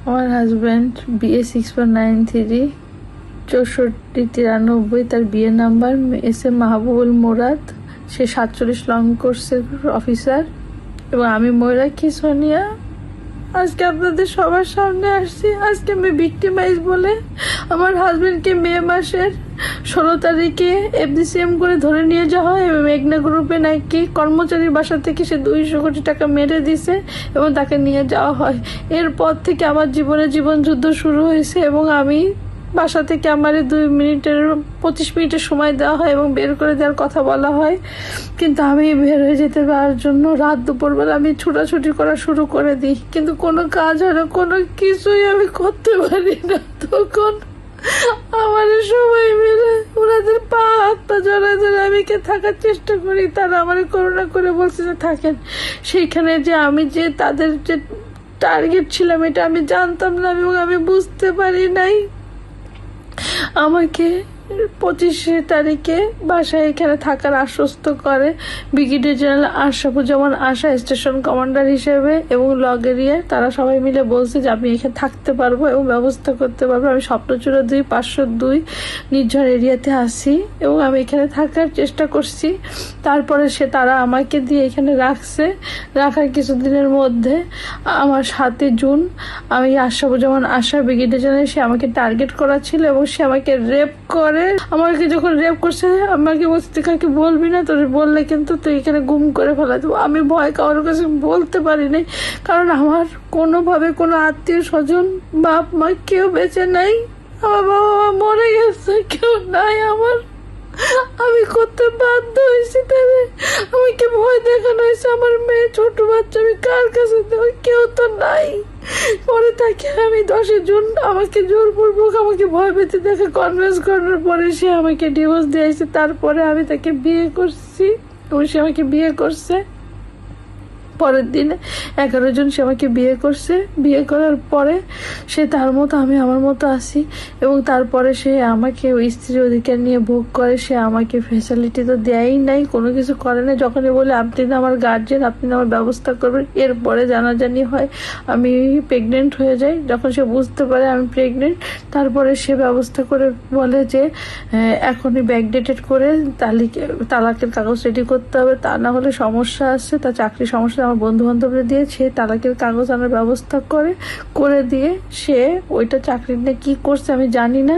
আমার husband BA6493 6493, তার বিয়ে নাম্বার SM মাহবুবুল মুরাদ। সে 47 লং কোর্সের অফিসার। এবং আমি ময়ূরাক্ষী সোনিয়া আজকে আপনাদের সবার সামনে আসছি। আজকে আমি ভিক্টিমাইজ বলে আমার হাজব্যান্ডকে মে মাসের 16 তারিখে FDCM করে ধরে নিয়ে যাওয়া হয় এবং মেঘনা গ্রুপে নাকি কর্মচারীর বাসা থেকে সে 200 কোটি টাকা মেরে দিছে এবং তাকে নিয়ে যাওয়া হয়। এরপর থেকে আমার জীবন যুদ্ধ শুরু হয়েছে এবং আমি বাসা থেকে আমার 25 মিনিটের সময় দেওয়া হয় এবং বের করে দেওয়ার কথা বলা হয়, কিন্তু আমি বের হয়ে যেতে পারার জন্য রাত দুপুরবেলা আমি ছুটাছুটি করা শুরু করে দিই, কিন্তু কোনো কাজ হয় না, কোনো কিছুই আমি করতে পারি না। তখন আমার সবাই মিলে ওনাদের পা হাত পা জড়ায় ধরে আমি থাকার চেষ্টা করি। তারা আমার করুণা করে বলছে যে থাকেন। সেইখানে যে আমি যে তাদের যে টার্গেট ছিলাম এটা আমি জানতাম না এবং আমি বুঝতে পারি নাই। আমাকে 25 তারিখে বাসায় এখানে থাকার আশ্বস্ত করে ব্রিগেডিয়ার জেনারেল আশরাফুজ্জামান আশা, স্টেশন কমান্ডার হিসেবে, এবং লগ এরিয়া। তারা সবাই মিলে বলছে যে আমি এখানে থাকতে পারবো এবং ব্যবস্থা করতে পারবো। আমি স্বপ্নচূড়া 2 502 নির্ঝর এরিয়াতে আসি এবং আমি এখানে থাকার চেষ্টা করছি। তারপরে তারা আমাকে দিয়ে এখানে রাখার কিছুদিনের মধ্যে আমার 7 জুন আমি আশরাফুজ্জামান আশা ব্রিগেডিয়ার জেনারেল, সে আমাকে টার্গেট করা ছিল এবং সে আমাকে রেপ করে। আমাকে যখন রেপ করছে আমাকে বলছে তুই কাউকে বলবি না, তোর বললে কিন্তু তুই এখানে গুম করে ফেলা দেবো। আমি ভয় কারোর কাছে বলতে পারিনি, কারণ আমার কোনোভাবে কোনো আত্মীয় স্বজন বাপ মা কেউ বেঁচে নাই। আমার বাবা মা মরে গেছে, কেউ নাই আমার। আমি করতে বাধ্য হয়েছি, তাহলে আমাকে ভয় দেখানো হয়েছে। আমার মেয়ে ছোট বাচ্চা, আমি কার কাছে দেবো? কেউ তো নাই। পরে তাকে আমি 10 জুন আমাকে জোরপূর্বক আমাকে ভয় পেতে দেখে কনভিন্স করানোর পরে সে আমাকে ডিভোর্স দিয়েছে। তারপরে আমি তাকে বিয়ে করছি এবং সে আমাকে বিয়ে করছে। পরের দিনে 11 জন সে আমাকে বিয়ে করছে। বিয়ে করার পরে সে তার মতো, আমি আমার মতো আসি এবং তারপরে সে আমাকে ওই স্ত্রীর অধিকার নিয়ে ভোগ করে। সে আমাকে ফ্যাসিলিটি তো দেয়ই নাই, কোনো কিছু করে না। যখনই বলে আপনি না আমার গার্জেন, আপনি না আমার ব্যবস্থা করবেন, এরপরে জানাজানি হয়, আমি প্রেগনেন্ট হয়ে যাই। যখন সে বুঝতে পারে আমি প্রেগনেন্ট, তারপরে সে ব্যবস্থা করে বলে যে এখনই ব্যাকডেটেড করে তালাকের কাগজ রেডি করতে হবে, তা না হলে সমস্যা আসছে। তার চাকরির সমস্যা আমার বন্ধু বান্ধবরা দিয়ে সে তালাকের কাগজ আনার ব্যবস্থা করে দিয়ে সে ওইটা চাকরি নিয়ে কি করছে আমি জানি না।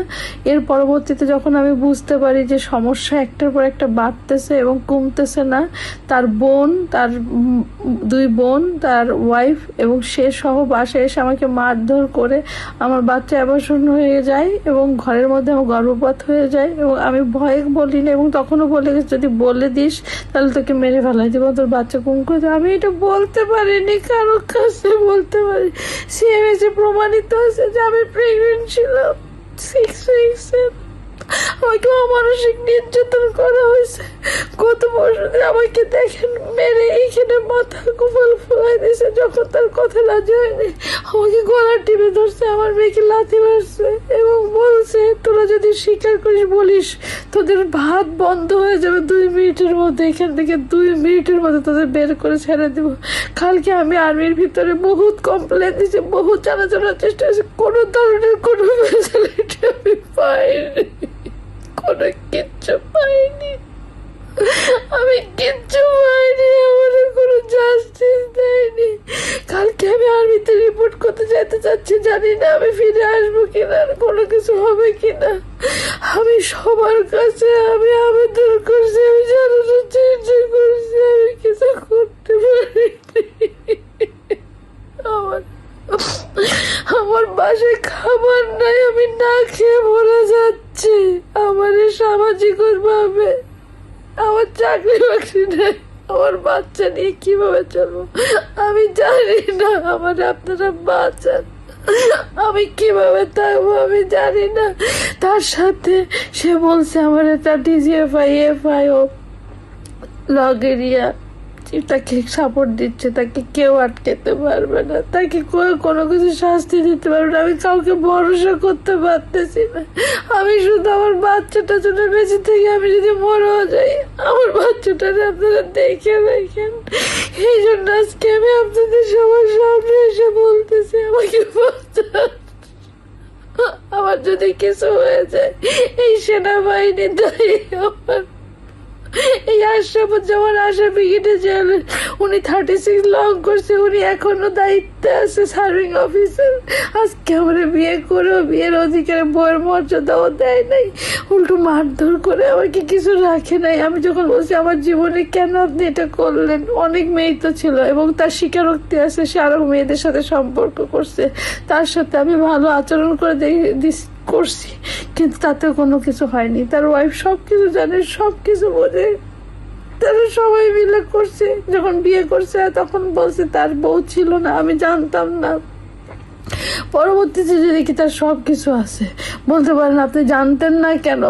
এর পরবর্তীতে যখন আমি বুঝতে পারি যে সমস্যা একটার পর একটা বাড়তেছে এবং কমতেছে না, তার বোন, তার 2 বোন, তার ওয়াইফ এবং সে সহ বাসায় এসে আমাকে মারধর করে আমার বাচ্চা অ্যাবর্শন হয়ে যায় এবং ঘরের মধ্যে আমার গর্ভপাত হয়ে যায়। এবং আমি ভয়ে বলি না এবং তখনও বলে গেছে যদি বলে দিস তাহলে তোকে মেরে ফেলাই দেবো, তোর বাচ্চা গুম করে দেবো। আমি এটা বলতে পারিনি, কারোর কাছে বলতে পারি। সিএমএসে প্রমাণিত আছে যে আমি প্রেগনেন্ট ছিলাম 6 উইকসের। আমাকে অমানসিক নির্যাতন করা হয়েছে। গত বছর আমাকে দেখেন মেরে এইখানে মাথা কুফল ফুলাই দিয়েছে। যখন তার কথা রাজি হয়নি আমাকে গলা টিপে ধরছে, আমার মেয়েকে লাথি মারছে এবং বলছে তোরা যদি স্বীকার করিস বলিস তোদের ভাত বন্ধ হয়ে যাবে 2 মিনিটের মধ্যে, এখান থেকে 2 মিনিটের মধ্যে তোদের বের করে ছেড়ে দিব। কালকে আমি আর্মির ভিতরে বহুত কমপ্লেন দিয়েছি, বহুত জানার চেষ্টা করেছি, কোনো ধরনের কোনো ফ্যাসিলিটি আমি পাইনি, কোনো কিচ্ছু পাইনি, আমি কিচ্ছু পাইনি, আমার কোনো জাস্টিস দেয়নি। কালকে আমি আর্মিতে রিপোর্ট করতে যেতে চাচ্ছি, জানি না আমি ফিরে আসবো কিনা, কোনো কিছু হবে কিনা। আমি সবার কাছে আমি আবেদন করছি, আমি জানানোর চেষ্টা করছি, আমি কিছু করতে পারিনি। আমার বাসায় খাবার নাই, আমি না খেয়ে মরে যাচ্ছি। আমার সামাজিক ভাবে আমার চাকরি বাকরি নেই, আমার বাচ্চা নিয়ে কিভাবে চলবো আমি জানি না। আমার আপনারা বাঁচান, আমি কিভাবে থাকবো আমি জানি না। তার সাথে সে বলছে আমার এটা DGFI FIO লগ এরিয়া তাকে সাপোর্ট দিচ্ছে, তাকে কেউ আটকাতে পারবে না, তাকে কোনো কিছু শাস্তি দিতে পারবে না। আমি কাউকে ভরসা করতে পারতেছি না। আমি শুধু আমার বাচ্চাটা জন্য বেঁচে থেকে আমি যদি মরেও যাই, আমার বাচ্চাটাকে আপনারা দেখে রাখেন। এই জন্য আজকে আমি আপনাদের সবার সামনে এসে বলতেছি, আমাকে বাঁচান। আমার যদি কিছু হয়ে যায়, এই সেনাবাহিনী দায়ী। আমার এই আশরাফুজ্জামান আশা ব্রিগেডে জেল, উনি 36 লং করছে, উনি এখনো দায়িত্বে আছে, সার্ভিং অফিসার। আজকে আমরা বিয়ে করেও বিয়ের অধিকারে বইয়ের মর্যাদাও দেয় নাই, উল্টো মারধর করে আমাকে কিছু রাখে নাই। আমি যখন বলছি আমার জীবনে কেন আপনি এটা করলেন, অনেক মেয়ে তো ছিল এবং তার স্বীকারোক্তি আছে, সে আরো মেয়েদের সাথে সম্পর্ক করছে, তার সাথে আমি ভালো আচরণ করে করছি, কিন্তু তাতেও কোনো কিছু হয়নি। তার ওয়াইফ সবকিছু জানে, সবকিছু বোঝে, তারা সবাই মিলে করছে। যখন বিয়ে করছে তখন বলছে তার বউ ছিল না, আমি জানতাম না। পরবর্তীতে যে দেখি তার সবকিছু আছে। বলতে পারেন আপনি জানতেন না কেন?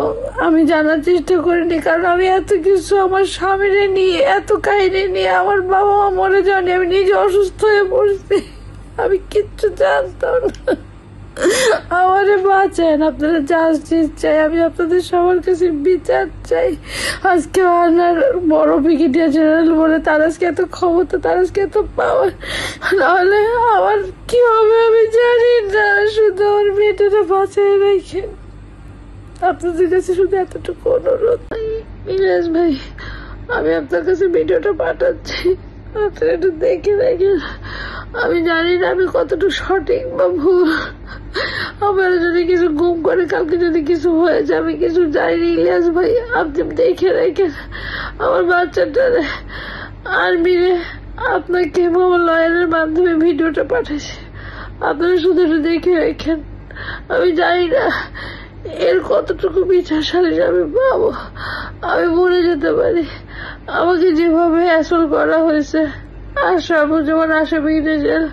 আমি জানার চেষ্টা করিনি, কারণ আমি এত কিছু আমার স্বামীরে নিয়ে, এত কাহিনী নিয়ে, আমার বাবা মা মরে যায়নি, আমি নিজে অসুস্থ হয়ে পড়ছি, আমি কিচ্ছু জানতাম না। আমারে বাঁচান, আপনারা জাস্টিস চাই, আমি আপনাদের সবার কাছে বিচার চাই। আজকে আনার বড় ব্রিগেডিয়ার জেনারেল বলে তার আজকে এত ক্ষমতা, তার আজকে এত পাওয়ার, নাহলে আমার কি হবে আমি জানি না। শুধু আমার মেয়েটাকে বাঁচাই রাখেন, আপনাদের কাছে শুধু এতটুকু অনুরোধ। ইলিয়াস ভাই, আমি আপনার কাছে ভিডিওটা পাঠাচ্ছি, আপনারা একটু দেখে দেখেন। আমি জানি না আমি কতটুকু সঠিক বা ভুল, আমার যদি কিছু গুম করে, কালকে যদি কিছু হয়ে যায়, আমি কিছু জানি। ইলিয়াস ভাই, আপনি দেখে রেখেন আমার বাচ্চাটা। আর্মিরে আপনাকে আমার লয়ারের মাধ্যমে ভিডিওটা পাঠাইছি, আপনারা শুধু একটু দেখে রেখেন। আমি জানি না এর কতটুকু বিচার সালিশ আমি পাবো, আমি মরে যেতে পারি। আমাকে যেভাবে অ্যাসল করা হয়েছে, আশরাফুজ্জামান আশা ব্রিগেডে জেল,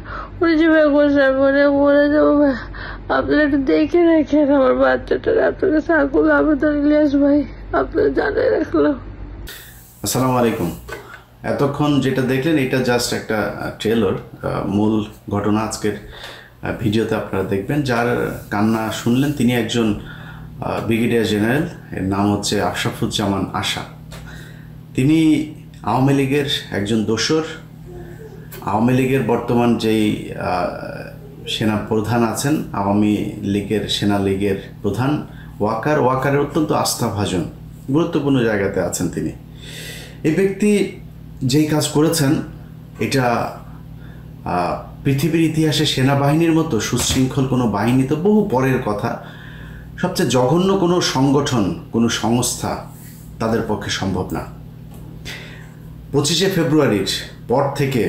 উনি যেভাবে করছে আমি মরে যাবো। আপনারা একটু দেখে রাখেন আমার বাচ্চাটার। আপনার কাছে আকুল আবেদন ইলিয়াস ভাই, আপনারা জানিয়ে রাখলাম। আসসালামু আলাইকুম। এতক্ষণ যেটা দেখলেন এটা জাস্ট একটা ট্রেলার, মূল ঘটনা আজকের ভিডিওতে আপনারা দেখবেন। যার কান্না শুনলেন তিনি একজন ব্রিগেডিয়ার জেনারেল, এর নাম হচ্ছে আশরাফুজ্জামান আশা। তিনি আওয়ামী লীগের একজন দোসর। আওয়ামী লীগের বর্তমান যেই সেনা প্রধান আছেন, আওয়ামী লীগের সেনা লীগের প্রধান ওয়াকারের অত্যন্ত আস্থাভাজন, গুরুত্বপূর্ণ জায়গাতে আছেন তিনি। এই ব্যক্তি যেই কাজ করেছেন এটা পৃথিবীর ইতিহাসে সেনাবাহিনীর মতো সুশৃঙ্খল কোনো বাহিনী তো বহু পরের কথা। সবচেয়ে জঘন্য কোনো সংগঠন, কোনো সংস্থা তাদের পক্ষে সম্ভব না। 25শে ফেব্রুয়ারির পর থেকে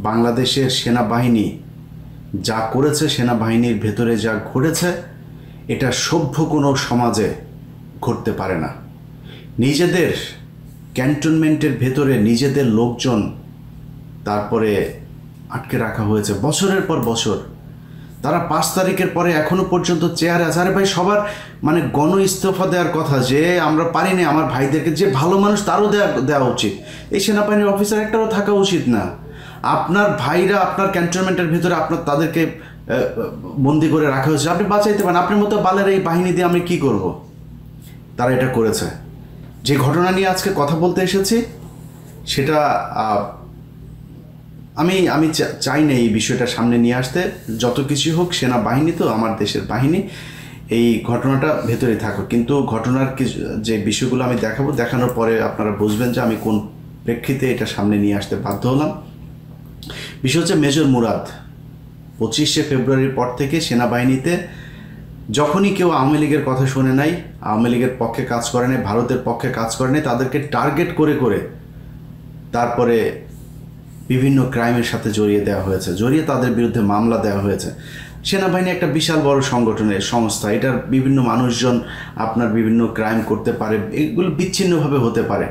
বাংলাদেশের সেনাবাহিনী যা করেছে, সেনাবাহিনীর ভেতরে যা ঘটেছে, এটা সভ্য কোনো সমাজে ঘটতে পারে না। নিজেদের ক্যান্টনমেন্টের ভেতরে নিজেদের লোকজন তারপরে আটকে রাখা হয়েছে বছরের পর বছর। তারা 5 তারিখের পরে এখনো পর্যন্ত চেয়ারে আছে। আরে ভাই, সবার মানে গণ ইস্তফা দেওয়ার কথা, যে আমরা পারিনি, আমার ভাইদেরকে, যে ভালো মানুষ তারও দেওয়া উচিত। এই সেনাবাহিনীর অফিসার একটাও থাকা উচিত না। আপনার ভাইরা আপনার ক্যান্টনমেন্টের ভিতরে তাদেরকে বন্দি করে রাখা হয়েছে, আপনি বাঁচাইতে পারেন। আপনার মতো বালের এই বাহিনী দিয়ে আমি কি করব? তারা এটা করেছে। যে ঘটনা নিয়ে আজকে কথা বলতে এসেছি সেটা আমি চাই না এই বিষয়টা সামনে নিয়ে আসতে। যত কিছু হোক, সেনাবাহিনী তো আমার দেশের বাহিনী, এই ঘটনাটা ভেতরে থাকুক। কিন্তু ঘটনার যে বিষয়গুলো আমি দেখানোর পরে আপনারা বুঝবেন যে আমি কোন প্রেক্ষিতে এটা সামনে নিয়ে আসতে বাধ্য হলাম। বিষয় হচ্ছে মেজর মুরাদ 25শে ফেব্রুয়ারির পর থেকে সেনাবাহিনীতে যখনই কেউ আওয়ামী লীগের কথা শুনে নাই, আওয়ামী লীগের পক্ষে কাজ করে নাই, ভারতের পক্ষে কাজ করে নাই, তাদেরকে টার্গেট করে করে তারপরে বিভিন্ন ক্রাইমের সাথে জড়িয়ে দেওয়া হয়েছে, জড়িয়ে তাদের বিরুদ্ধে মামলা দেওয়া হয়েছে। সেনাবাহিনী একটা বিশাল বড় সংগঠনের সংস্থা, এটার বিভিন্ন মানুষজন আপনার বিভিন্ন ক্রাইম করতে পারে, এগুলো বিচ্ছিন্নভাবে হতে পারে।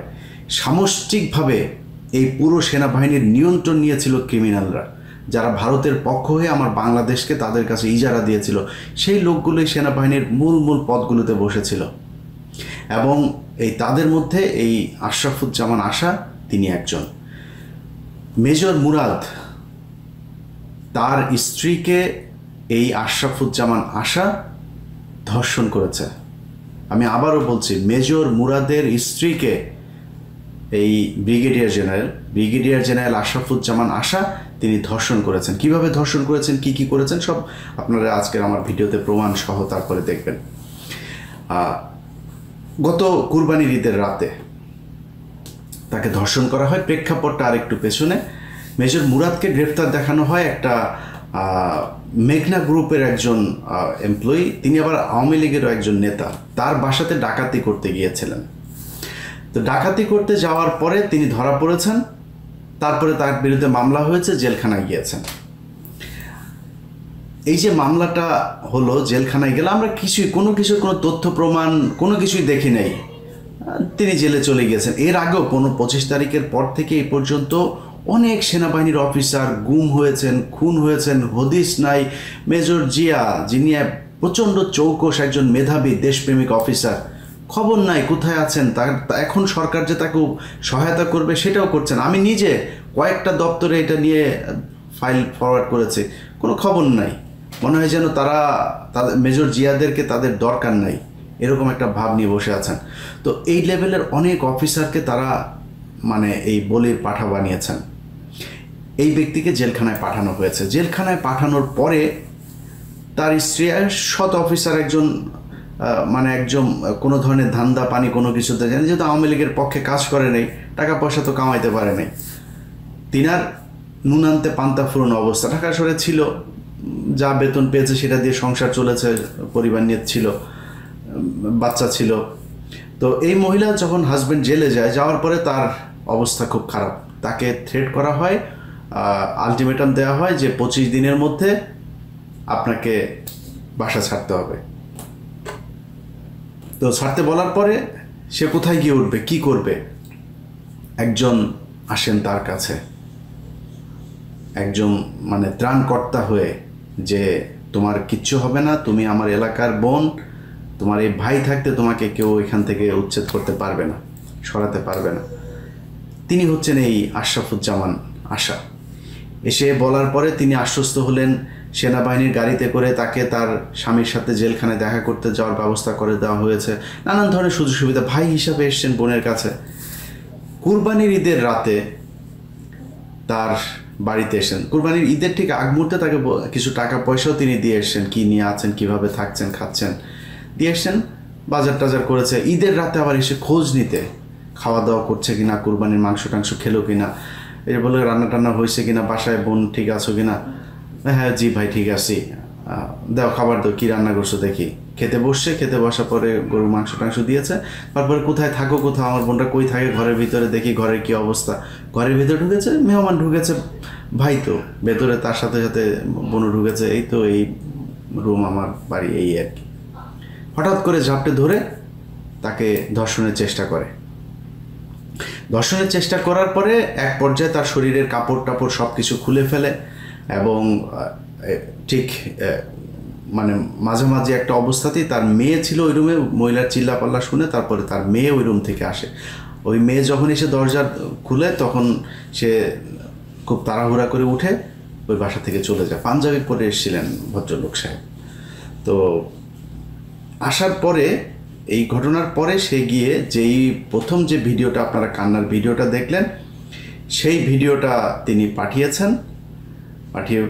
সামষ্টিকভাবে এই পুরো সেনাবাহিনীর নিয়ন্ত্রণ নিয়েছিল ক্রিমিনালরা, যারা ভারতের পক্ষ হয়ে আমার বাংলাদেশকে তাদের কাছে ইজারা দিয়েছিল। সেই লোকগুলোই সেনাবাহিনীর মূল পদগুলোতে বসেছিল এবং তাদের মধ্যে এই আশরাফুজ্জামান আশা তিনি একজন। মেজর মুরাদ তার স্ত্রীকে এই আশরাফুজ্জামান আশা ধর্ষণ করেছে। আমি আবারও বলছি, মেজর মুরাদের স্ত্রীকে এই ব্রিগেডিয়ার জেনারেল আশরাফুজ্জামান আশা তিনি ধর্ষণ করেছেন। কিভাবে ধর্ষণ করেছেন, কি করেছেন, সব আপনারা আজকের আমার ভিডিওতে প্রমাণ সহ তারপরে দেখবেন। গত কুরবানির ঈদের রাতে তাকে ধর্ষণ করা হয়। প্রেক্ষাপটটা আরেকটু পেছনে। মেজর মুরাদকে গ্রেফতার দেখানো হয় একটা মেঘনা গ্রুপের একজন এমপ্লয়ি, তিনি আবার আওয়ামী লীগেরও একজন নেতা। তার বাসাতে ডাকাতি করতে গিয়েছিলেন। তো ডাকাতি করতে যাওয়ার পরে তিনি ধরা পড়েছেন, তারপরে তার বিরুদ্ধে মামলা হয়েছে, জেলখানায় গিয়েছেন। এই যে মামলাটা হলো, জেলখানায় গেলে আমরা কোনো তথ্য প্রমাণ কোনো কিছুই দেখি নাই, তিনি জেলে চলে গিয়েছেন। এর আগেও 25 তারিখের পর থেকে এই পর্যন্ত অনেক সেনাবাহিনীর অফিসার গুম হয়েছেন, খুন হয়েছেন, হদিস নাই। মেজর জিয়া, যিনি প্রচণ্ড চৌকস একজন মেধাবী দেশপ্রেমিক অফিসার, খবর নাই কোথায় আছেন। এখন সরকার যে তাকে সহায়তা করবে সেটাও করছেন। আমি নিজে কয়েকটা দপ্তরে এটা নিয়ে ফাইল ফরওয়ার্ড করেছি, কোনো খবর নাই। মনে হয় যেন তাদের মেজর জিয়াদেরকে তাদের দরকার নাই, এরকম একটা ভাব নিয়ে বসে আছেন। তো এই লেভেলের অনেক অফিসারকে তারা এই বলির পাঠা বানিয়েছেন। এই ব্যক্তিকে জেলখানায় পাঠানো হয়েছে। জেলখানায় পাঠানোর পরে তার স্ত্রী সৎ অফিসার একজন কোনো ধরনের ধান্দা পানি কোনো কিছুতে জানেন, যেহেতু আওয়ামী লীগের পক্ষে কাজ করে নেই, টাকা পয়সা তো কামাইতে পারে নাই। তিনার নুন আনতে পান্তা ফুরোনো অবস্থা। ঢাকা শহরে ছিল, যা বেতন পেয়েছে সেটা দিয়ে সংসার চলেছে, পরিবার নিয়ে ছিল, বাচ্চা ছিল। তো এই মহিলা যখন হাজব্যান্ড জেলে যাওয়ার পরে তার অবস্থা খুব খারাপ। তাকে থ্রেট করা হয়, আলটিমেটাম দেওয়া হয় যে 25 দিনের মধ্যে আপনাকে বাসা ছাড়তে হবে। তো ছাড়তে বলার পরে সে কোথায় গিয়ে উঠবে, কি করবে? একজন আসেন তার কাছে, একজন ত্রাণকর্তা হয়ে, যে তোমার কিচ্ছু হবে না, তুমি আমার এলাকার বোন, তোমার এই ভাই থাকতে তোমাকে কেউ এখান থেকে উচ্ছেদ করতে পারবে না, সরাতে পারবে না। তিনি হচ্ছেন এই আশরাফুজ্জামান আশা। এসে বলার পরে তিনি আশ্বস্ত হলেন। সেনাবাহিনীর গাড়িতে করে তাকে তার স্বামীর সাথে জেলখানায় দেখা করতে যাওয়ার ব্যবস্থা করে দেওয়া হয়েছে। নানান ধরনের সুযোগ সুবিধা, ভাই হিসাবে এসছেন বোনের কাছে। কুরবানির ঈদের রাতে তার বাড়িতে এসেছেন। কুরবানির ঈদের ঠিক আগ মুহূর্তে তাকে কিছু টাকা পয়সাও তিনি দিয়ে এসছেন, কী নিয়ে আছেন, কীভাবে থাকছেন খাচ্ছেন দিয়ে এসছেন। বাজার টাজার করেছে। ঈদের রাতে আবার এসে খোঁজ নিতে, খাওয়া দাওয়া করছে কিনা, কুরবানির মাংস টাংস খেলো কিনা, এর বলে রান্না টান্না হয়েছে কিনা, বাসায় বোন ঠিক আছো কিনা, হ্যাঁ জি ভাই ঠিক আছি, দাও খাবার দাও, কী রান্না করছো দেখি। খেতে বসছে, খেতে বসার পরে গরুর মাংস টাংস দিয়েছে। তারপরে কোথায় থাকো, কোথাও আমার বোনটা কই থাকে, ঘরের ভিতরে দেখি ঘরের কী অবস্থা। ঘরের ভিতরে ঢুকেছে, মেহমান ঢুকেছে, ভাই তো ভেতরে, তার সাথে সাথে বোনও ঢুকেছে। এই তো এই রুম আমার বাড়ি, এই আর কি। হঠাৎ করে ঝাপটে ধরে তাকে ধর্ষণের চেষ্টা করে। ধর্ষণের চেষ্টা করার পরে এক পর্যায়ে তার শরীরের কাপড় টাপড় সব কিছু খুলে ফেলে এবং ঠিক মাঝামাঝি একটা অবস্থাতেই তার মেয়ে ছিল ওই রুমে। মহিলার চিল্লাপাল্লা শুনে তারপরে তার মেয়ে ওই রুম থেকে আসে। ওই মেয়ে যখন এসে দরজা খুলে তখন সে খুব তাড়াহুড়া করে উঠে ওই বাসা থেকে চলে যায়। পাঞ্জাবি পরে এসেছিলেন ভদ্রলোক সাহেব। তো আসার পরে, এই ঘটনার পরে সে গিয়ে প্রথম যে ভিডিওটা আপনারা কান্নার ভিডিওটা দেখলেন, সেই ভিডিওটা তিনি পাঠিয়ে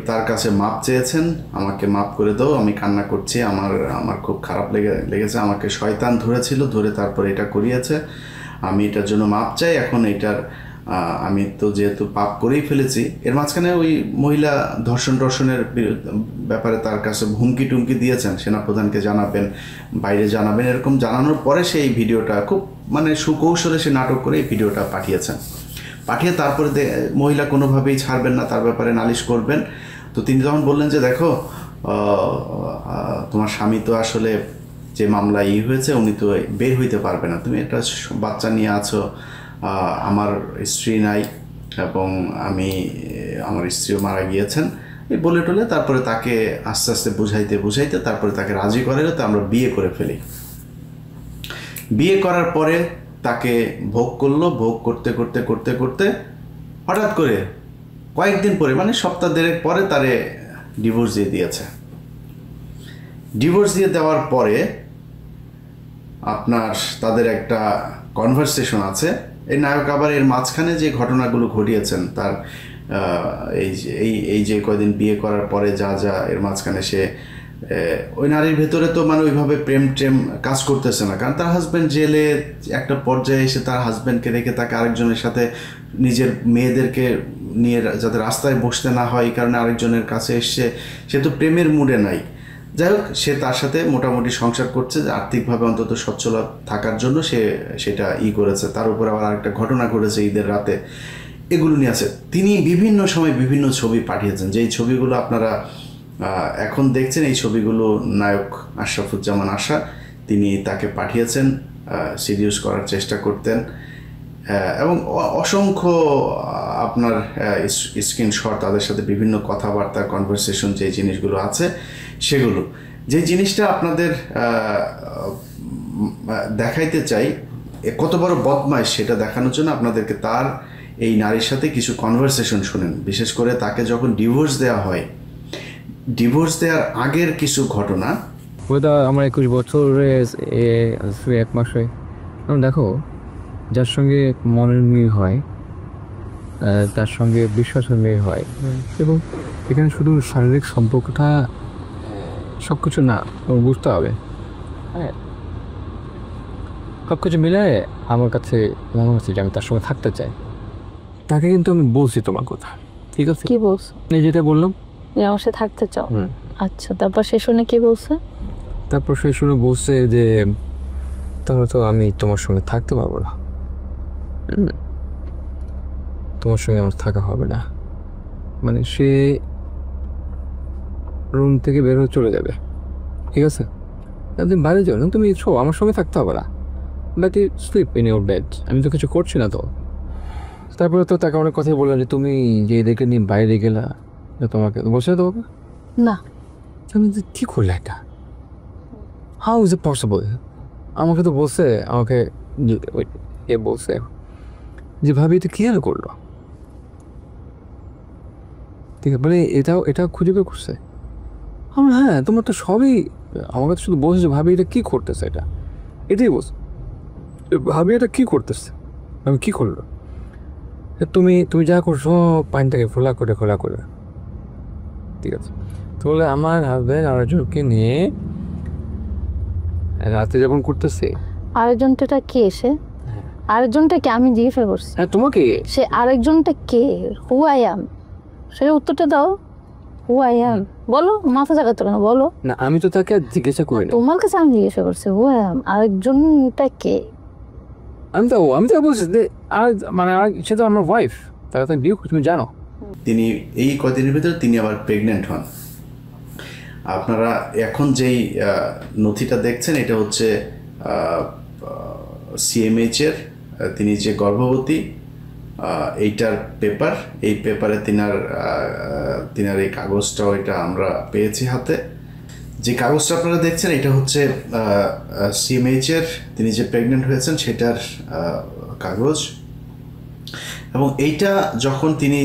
তার কাছে মাপ চেয়েছেন। আমাকে মাপ করে দাও, আমি কান্না করছি, আমার খুব খারাপ লেগেছে, আমাকে শয়তান ধরেছিল, ধরে তারপরে এটা করিয়েছে, আমি এটার জন্য মাপ চাই। এখন আমি তো যেহেতু পাপ করেই ফেলেছি। এর মাঝখানে ওই মহিলা ধর্ষণের ব্যাপারে তার কাছে হুমকি টুমকি দিয়েছেন, সেনাপ্রধানকে জানাবেন, বাইরে জানাবেন, এরকম জানানোর পরে সেই ভিডিওটা খুব সুকৌশলে সে নাটক করে এই ভিডিওটা পাঠিয়ে তারপরে মহিলা কোনোভাবেই ছাড়বেন না, তার ব্যাপারে নালিশ করবেন। তো তিনি যখন বললেন যে দেখো, তোমার স্বামী তো আসলে যে মামলা হয়েছে, উনি তো বের হইতে পারবে না, তুমি একটা বাচ্চা নিয়ে আছো, আমার স্ত্রী নাই এবং আমার স্ত্রীও মারা গিয়েছেন, এই বলে টলে তারপরে তাকে আস্তে আস্তে বুঝাইতে তারপরে তাকে রাজি করাইলে তো আমরা বিয়ে করে ফেলি। বিয়ে করার পরে তাকে ভোগ করলো। ভোগ করতে হঠাৎ করে কয়েকদিন পরে মানে সপ্তাহ দেড়েক পরে তারে ডিভোর্স দিয়ে দিয়েছে। ডিভোর্স দিয়ে দেওয়ার পরে আপনার তাদের একটা কনভারসেশন আছে। এই নায়ক আবার এর মাঝখানে যে ঘটনাগুলো ঘটিয়েছেন তার এই যে কয়দিন বিয়ে করার পরে যা যা এর মাঝখানে সে ওই নারীর ভেতরে তো মানে ওইভাবে প্রেম টেম কাজ করতেছে না, কারণ তার হাজব্যান্ড জেলে, একটা পর্যায়ে এসে তার হাজব্যান্ডকে রেখে তাকে আরেকজনের সাথে নিজের মেয়েদেরকে নিয়ে যাতে রাস্তায় বসতে না হয় এই কারণে আরেকজনের কাছে এসছে, সে তো প্রেমের মুডে নাই। যাই হোক, সে তার সাথে মোটামুটি সংসার করছে, যে আর্থিকভাবে অন্তত সচ্ছল থাকার জন্য সে সেটা করেছে। তার উপর আবার আরেকটা ঘটনা ঘটেছে ঈদের রাতে, এগুলো নিয়ে আছে। তিনি বিভিন্ন সময় বিভিন্ন ছবি পাঠিয়েছেন, যেই ছবিগুলো আপনারা এখন দেখছেন। এই ছবিগুলো নায়ক আশরাফুজ্জামান আশা তিনি তাকে পাঠিয়েছেন, সিডিউস করার চেষ্টা করতেন, এবং অসংখ্য আপনার স্ক্রিনশট, তাদের সাথে বিভিন্ন কথাবার্তা, কনভারসেশন, যে জিনিসগুলো আছে সেগুলো। যে জিনিসটা আপনাদের দেখাইতে চাই কত বড় বদমাইশ সেটা দেখানোর জন্য আপনাদেরকে তার এই নারীর সাথে কিছু কনভারসেশন শুনেন। বিশেষ করে তাকে যখন ডিভোর্স দেওয়া হয়, ডিভোর্স দেওয়ার আগের কিছু ঘটনা। ওটা আমার 21 বছরে 1 মাস হয়। দেখো, যার সঙ্গে মনের মিল হয় তার সঙ্গে বিশ্বাসের মিল হয়, এবং এখানে শুধু শারীরিক সম্পর্কটা সব কিছু না, বুঝতে হবে। হ্যাঁ, সব কিছু মিলে আমার কাছে মনে হচ্ছে যে আমি তার সঙ্গে থাকতে চাই। তাকে কিন্তু আমি বলছি তোমার কথা, ঠিক আছে? কি বলছো? এই যেটা বললাম যে আমার সাথে থাকতে চাও। আচ্ছা, তারপর সে শুনে কি বলছে? তারপর সে শুনে বলছে যে তাহলে তো আমি তোমার সঙ্গে থাকতে পারবো না, তোমার সঙ্গে আমার থাকা হবে না। মানে সে রুম থেকে বের হয়ে চলে যাবে, ঠিক আছে? তুমি বাইরে যাও না, তুমি শো, আমার সঙ্গে থাকতে হবে না, but you sleep in your bed. আমি তো কিছু করছি না তো। তারপরে তো তাকে অনেক কথাই বললাম যে তুমি যে এদেরকে নিয়ে বাইরে গেলা, তোমাকে বসে তোমাকে না, তুমি কি করলে এটা? How is it possible? আমাকে তো বলছে, আমাকে এ বলছে যে ভাবি এটা কীভাবে করলো, ঠিক আছে? মানে এটাও খুঁজে বের করছে। আমার হ্যাঁ, তোমার তো সবই, আমাকে তো শুধু বলছে যে ভাবি এটা কী করতেছে, এটাই বলছে, ভাবি এটা কী করতেছে, আমি কী করলো? তুমি যা করছো পানিটাকে খোলা করে, ঠিক আছে? তাহলে আমার হাজব্যান্ড আরেকজনকে নিয়ে রাতে যখন করতেছে। আরেকজনটা কে? সে আরেকজনটা কে? আমি জিজ্ঞাসা করছি। হ্যাঁ, তোমাকে। সে আরেকজনটা কে? Who I am? সে উত্তরটা দাও। হু আই অ্যাম বলো, মাথা জাগাতো কেন বলো? না, আমি তো তাকে জিজ্ঞাসা করি না, তোমার কাছে আমি জিজ্ঞাসা করছি হু আই অ্যাম, আরেকজনটা কে? আমি তো বলছি যে মানে সে তো আমার ওয়াইফ, তারা তো বিয়ে, তুমি জানো। তিনি এই কদিনের ভিতরে তিনি আবার প্রেগনেন্ট হন। আপনারা এখন যেই নথিটা দেখছেন এটা হচ্ছে সিএমএইচের, তিনি যে গর্ভবতী এইটার পেপার। এই পেপারে তিনার এই কাগজটাও এটা আমরা পেয়েছি হাতে। যে কাগজটা আপনারা দেখছেন এটা হচ্ছে সিএমএইচের তিনি যে প্রেগনেন্ট হয়েছেন সেটার কাগজ। এবং এইটা যখন তিনি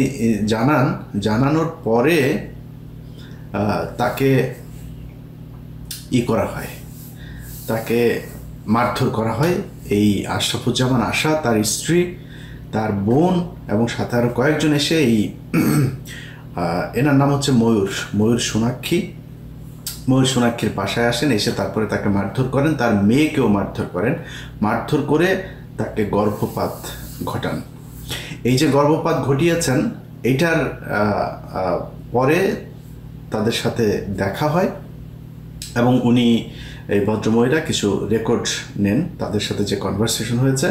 জানানোর পরে তাকে করা হয়, তাকে মারধর করা হয়। এই আশরাফুজ্জামান আশা, তার স্ত্রী, তার বোন এবং সাথে আরও কয়েকজন এসে এনার নাম হচ্ছে ময়ূর সোনাক্ষীর বাসায় আসেন। এসে তারপরে তাকে মারধর করেন, তার মেয়েকেও মারধর করে তাকে গর্ভপাত ঘটান। এই যে গর্ভপাত ঘটিয়েছেন এইটার পরে তাদের সাথে দেখা হয় এবং উনি এই ভদ্রমহিলা কিছু রেকর্ড নেন, তাদের সাথে যে কনভারসেশন হয়েছে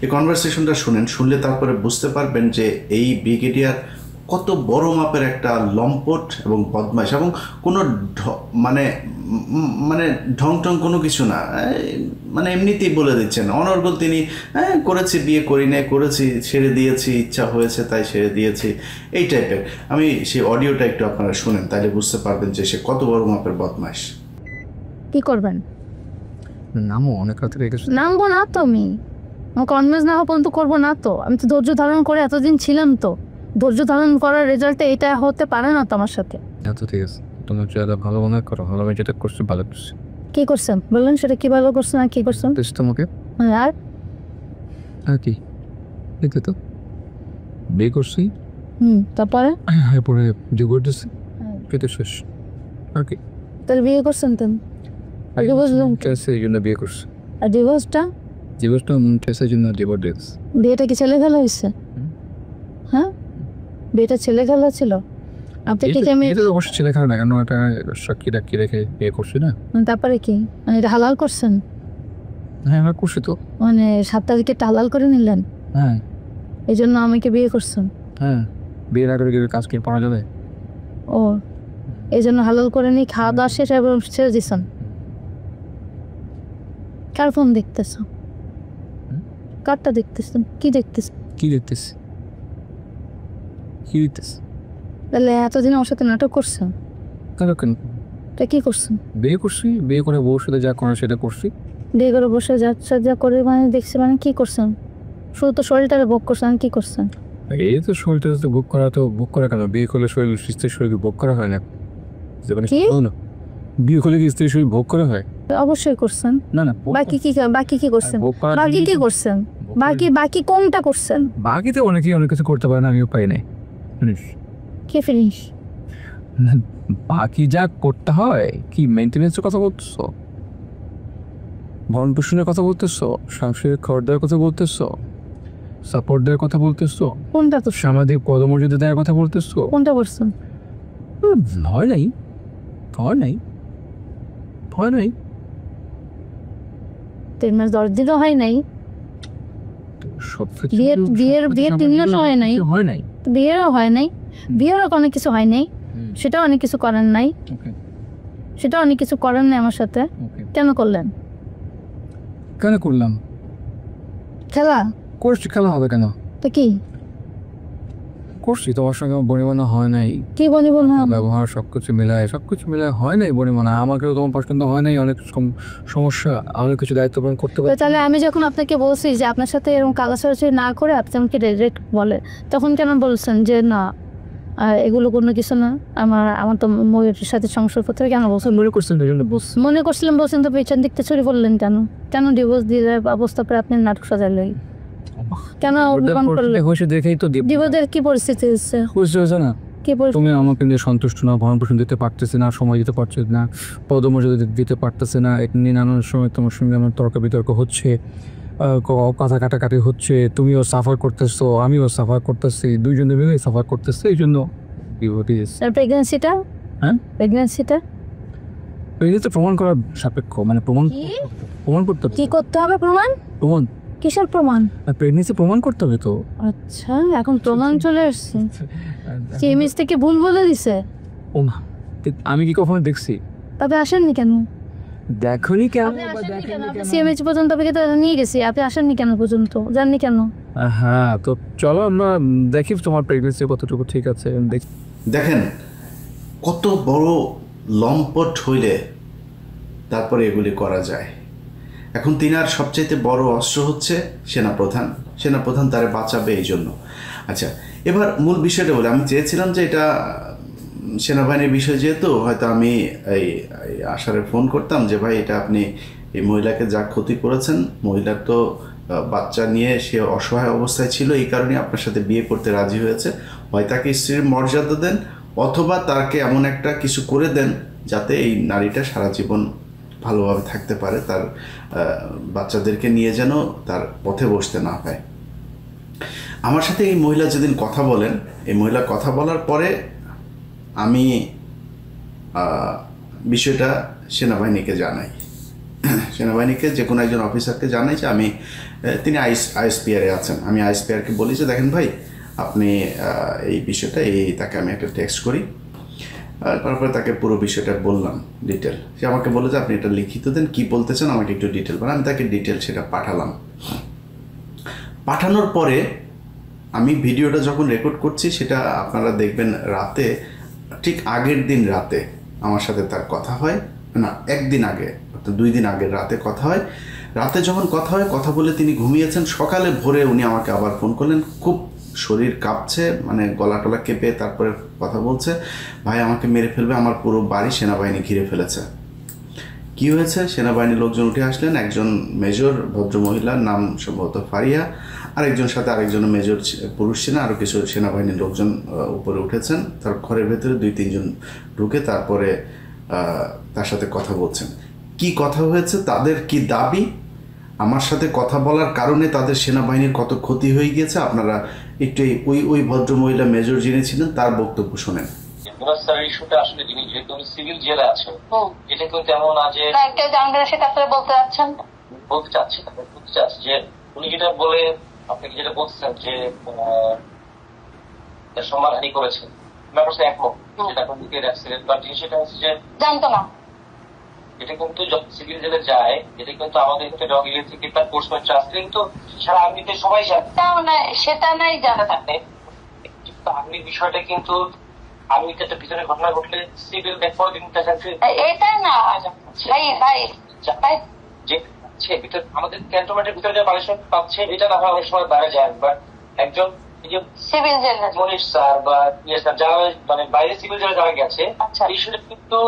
এই কনভারসেশনটা শুনলে তারপরে বুঝতে পারবেন যে এই ব্রিগেডিয়ার কত বড় মাপের একটা লম্পট এবং বদমাইশ, এবং কোনো মানে ঢং কোনো কিছু না, মানে এমনিতেই বলে দিচ্ছেন অনর্গল তিনি, করেছি, বিয়ে করি না, করেছি, ছেড়ে দিয়েছি, ইচ্ছা হয়েছে তাই ছেড়ে দিয়েছি, এই টাইপের। আমি সেই অডিওটা একটু আপনারা শুনেন, তাহলে বুঝতে পারবেন যে সে কত বড় মাপের বদমাইশ। কি করবেন? নামও অনেক রাতে রেখেছি। নামবো না তো, আমি কনভিন্স না হওয়া পর্যন্ত করবো না তো। আমি তো ধৈর্য ধারণ করে এতদিন ছিলাম তো, ধৈর্য ধারণ করার রেজাল্টে এটা হতে পারে না তোমার সাথে। আচ্ছা ঠিক আছে, তোমার যেটা ভালো মনে করো, ভালো আমি যেটা করছি ভালো করছি। কি করছেন বললেন, সেটা কি ভালো করছেন আর কি করছেন? তোমাকে আর আর কি দেখতে তো বিয়ে করছি, তারপরে এরপরে যে করতেছি পেতে শেষ আর কি। তাহলে বিয়ে করছেন তো? বুঝলাম। এই জন্য বিয়ে করছি। আর ডিভোর্সটা? ডিভোর্সটা টেসের জন্য ডিভোর্স দিয়েছি। বিয়েটা কি ছেলে খেলা হয়েছে? হ্যাঁ, বিয়েটা ছেলে খেলা ছিল? আপনি কি আমি এটা তো অবশ্যই ছেলে খারাপ না, কেন একটা সাক্ষী ডাকি রেখে বিয়ে করছি না। তারপরে কি মানে এটা হালাল করছেন? হ্যাঁ আমরা করছি তো। মানে 7 তারিখে এটা হালাল করে নিলেন, হ্যাঁ এই জন্য আমাকে বিয়ে করছেন? হ্যাঁ, বিয়ের আগে কাজ কি পাওয়া যাবে? ও, এই জন্য হালাল করে নিয়ে খাওয়া দাওয়া শেষ এবং ছেড়ে দিচ্ছেন। কার ফোন দেখতেছ? কারটা দেখতেছেন? কি দেখতেছেন? কি দেখতেছি? কি দেখতেছি? তাহলে এতদিন আমার সাথে নাটক করছেন? কেন কেন? এটা কি করছেন? বিয়ে করছি, বিয়ে করে বউর সাথে যা করে সেটা করছি। বিয়ে করে বসে যাচ্ছে যা করে মানে দেখছি, মানে কি করছেন? শুধু তো শরীরটারে ভোগ করছেন, কি করছেন? এই তো শরীরটা তো ভোগ করা, তো ভোগ করা কেন? বিয়ে করলে শরীর স্ত্রীর শরীর ভোগ করা হয় না? কি? না, বিয়ে করলে কি স্ত্রীর শরীর ভোগ করা হয়? অবশ্যই করছেন। না না, বাকি কি করছেন? ভোগ করার বাকি জন্য- কি করছেন? বাকি কোনটা করছেন? বাকিতে অনেকেই অনেক কিছু করতে পারে না, আমিও পাই নাই জানিস। কে ফিনিশ? না, বাকি যা করতে হয়, কি মেনটেনেন্সের কথা বলতেছো, ভরণ পোষণের কথা বলতেছো, সাংসারিক খাবার দেওয়ার কথা বলতেছো, সাপোর্ট দেওয়ার কথা বলতেছো, কোনটা তো সামাজিক পদমর্যাদা দেওয়ার কথা বলতেছো? কোনটা করছেন? ভয় নাই, ভয় নাই, ভয় নাই। 3 মাস 10 দিনও হয় নাই, সব বিয়ের 3 মাস হয় নাই, হয় নাই। বিয়েরও হয় নাই, বিয়েরও অনেক কিছু হয় নাই, সেটাও অনেক কিছু করেন নাই, সেটা অনেক কিছু করেন নাই আমার সাথে। কেন করলেন? কেন করলাম? খেলা করছি, খেলা হবে কেন? তো কি করছি, তোমার সঙ্গে আমার বনিমানা হয় নাই, কি বলবো না? ব্যবহার সবকিছু মিলায় হয় নাই বনিমানা। আমাকেও তোমার পছন্দ হয় নাই, অনেক সমস্যা, অনেক কিছু দায়িত্ব পালন করতে তো পারি। তাহলে আমি যখন আপনাকে বলছি যে আপনার সাথে এরকম কাগজপত্র না করে আপনি আমাকে ডাইরেক্ট বলে, তখন কেন বলছেন যে না এগুলো কোনো কিছু না, আমার তো ময়ূরের সাথে সংসার করতে হবে? কেন বলছেন? মনে করছেন এই জন্য মনে করছিলাম বলছেন, তো পেছন দিকতে ছড়ি বললেন কেন? কেন ডিভোর্স দিয়ে অবস্থা পরে আপনি নাটক সাজালেন? কেন অভিমান করলেন? হয়েছে দেখেই তো ডিভোর্সের কি পরিস্থিতি হচ্ছে? হয়েছে না। কি পরিস্থিতি? তুমি আমাকে নিয়ে সন্তুষ্ট না, ভরণ পোষণ দিতে পারতেছে না, সময় দিতে পারছে না, পদমর্যাদা দিতে পারতেছে না, এটা নিয়ে নানান সময় তোমার সঙ্গে আমার তর্ক বিতর্ক হচ্ছে, কথা কাটাকাটি হচ্ছে, তুমিও সাফার করতেছো, আমিও সাফার করতেছি, দুইজনে মিলে সাফার করতেছে, এই জন্য প্রেগন্যান্সিটা? হ্যাঁ, প্রেগন্যান্সিটা এই তো প্রমাণ করার সাপেক্ষ, মানে প্রমাণ করতে হবে। কি করতে হবে? প্রমাণ? কিসের প্রমাণ? প্রেগনেন্সি প্রমাণ করতে হবে তো। আচ্ছা, এখন প্রমাণ চলে আসছে। সিএমএস থেকে ভুল বলে দিছে? ও মা, আমি কি কখনো দেখছি? তবে আসেননি কেন? দেখনি কেন? সিএমএস পর্যন্ত আপনাকে তো নিয়ে গেছি, আপনি আসেননি কেন পর্যন্ত? জাননি কেন? হ্যাঁ, তো চলো আমরা দেখি তোমার প্রেগনেন্সি কতটুকু ঠিক আছে। দেখেন কত বড় লম্পট হইলে তারপরে এগুলি করা যায়। এখন তিনার সবচাইতে বড় অস্ত্র হচ্ছে সেনাপ্রধান তারে বাঁচাবে এই জন্য। আচ্ছা, এবার মূল বিষয়টা বলে, আমি চেয়েছিলাম যে এটা সেনাবাহিনীর বিষয়, যেহেতু হয়তো আমি এই আশারে ফোন করতাম যে ভাই এটা আপনি এই মহিলাকে যা ক্ষতি করেছেন, মহিলার তো বাচ্চা নিয়ে সে অসহায় অবস্থায় ছিল, এই কারণে আপনার সাথে বিয়ে করতে রাজি হয়েছে, হয় তাকে স্ত্রীর মর্যাদা দেন অথবা তাকে এমন একটা কিছু করে দেন যাতে এই নারীটা সারা জীবন ভালোভাবে থাকতে পারে, তার বাচ্চাদেরকে নিয়ে যেন তার পথে বসতে না পায়। আমার সাথে এই মহিলা যেদিন কথা বলেন, এই মহিলা কথা বলার পরে আমি বিষয়টা সেনাবাহিনীকে জানাই, সেনাবাহিনীকে যে কোনো একজন অফিসারকে জানাই যে আমি, তিনি আইএসপিআরে আছেন, আমি আইএসপিআরকে বলি যে দেখেন ভাই আপনি এই বিষয়টা তাকে আমি একটা টেক্সট করি, তারপরে তাকে পুরো বিষয়টা বললাম ডিটেল। সে আমাকে বলে যে আপনি এটা লিখিত দেন, কী বলতে চান আমাকে একটু ডিটেল বলেন। আমি তাকে ডিটেল সেটা পাঠালাম। পাঠানোর পরে আমি ভিডিওটা যখন রেকর্ড করছি সেটা আপনারা দেখবেন রাতে, ঠিক আগের দিন রাতে আমার সাথে তার কথা হয়, না একদিন আগে, অর্থাৎ 2 দিন আগের রাতে কথা হয়। রাতে যখন কথা হয়, কথা বলে তিনি ঘুমিয়েছেন, সকালে ভোরে উনি আমাকে আবার ফোন করলেন, খুব শরীর কাঁপছে, মানে গলা টলা কেঁপে তারপরে কথা বলছে, ভাই আমাকে মেরে ফেলবে, আমার পুরো বাড়ি সেনাবাহিনী ঘিরে ফেলেছে। কি হয়েছে? সেনাবাহিনীর লোকজন উঠে আসলেন, একজন মেজর ভদ্রমহিলার নাম সম্ভবত ফারিয়া, আরেকজন সাথে আরেকজন মেজর পুরুষ ছিলেন, আরও কিছু সেনাবাহিনীর লোকজন উপরে উঠেছেন, তার ঘরের ভেতরে 2-3 জন ঢুকে তারপরে তার সাথে কথা বলছেন। কি কথা হয়েছে, তাদের কি দাবি, আমার সাথে কথা বলার কারণে তাদের সেনাবাহিনীর কত ক্ষতি হয়ে গিয়েছে, আপনারা একটু ওই ভদ্রমহিলা মেজর যিনি ছিলেন তার বক্তব্য শোনেন। ইস্যুটা আসলে যিনি যেহেতু সিভিল জেলে আছে, এটা কিন্তু এমন না যে একটা জানবেন সেটা আপনারা বলতে চাচ্ছেন, বলতে চাচ্ছি যে উনি যেটা বলে আপনাকে যেটা বলছেন যে সম্মানহানি করেছেন, ব্যাপারটা একমত, যেটা এখন দিকে অ্যাক্সিডেন্ট, বাট সেটা হচ্ছে যে জানতো না, এটা কিন্তু যখন সিভিল জেলে যায়, এটা কিন্তু আমাদের ক্ষেত্রে ডগ ইয়ে থেকে তার পোস্টম্যান ট্রাস্ট কিন্তু সারা আর্মিতে সবাই জানে, সেটা নাই জানা থাকে। কিন্তু আর্মির বিষয়টা কিন্তু আর্মিতে একটা ভিতরে ঘটনা ঘটলে সিভিল ব্যাপার কিন্তু এটা না ভাই যে আমাদের ক্যান্টনমেন্টের ভিতরে যে পানিশমেন্ট পাচ্ছে, এটা না হয় অনেক সময় বাইরে যায়, বাট একজন সিভিল জেল মনীষ স্যার বা যারা মানে বাইরে সিভিল জেলে যারা গেছে, ইস্যুটা কিন্তু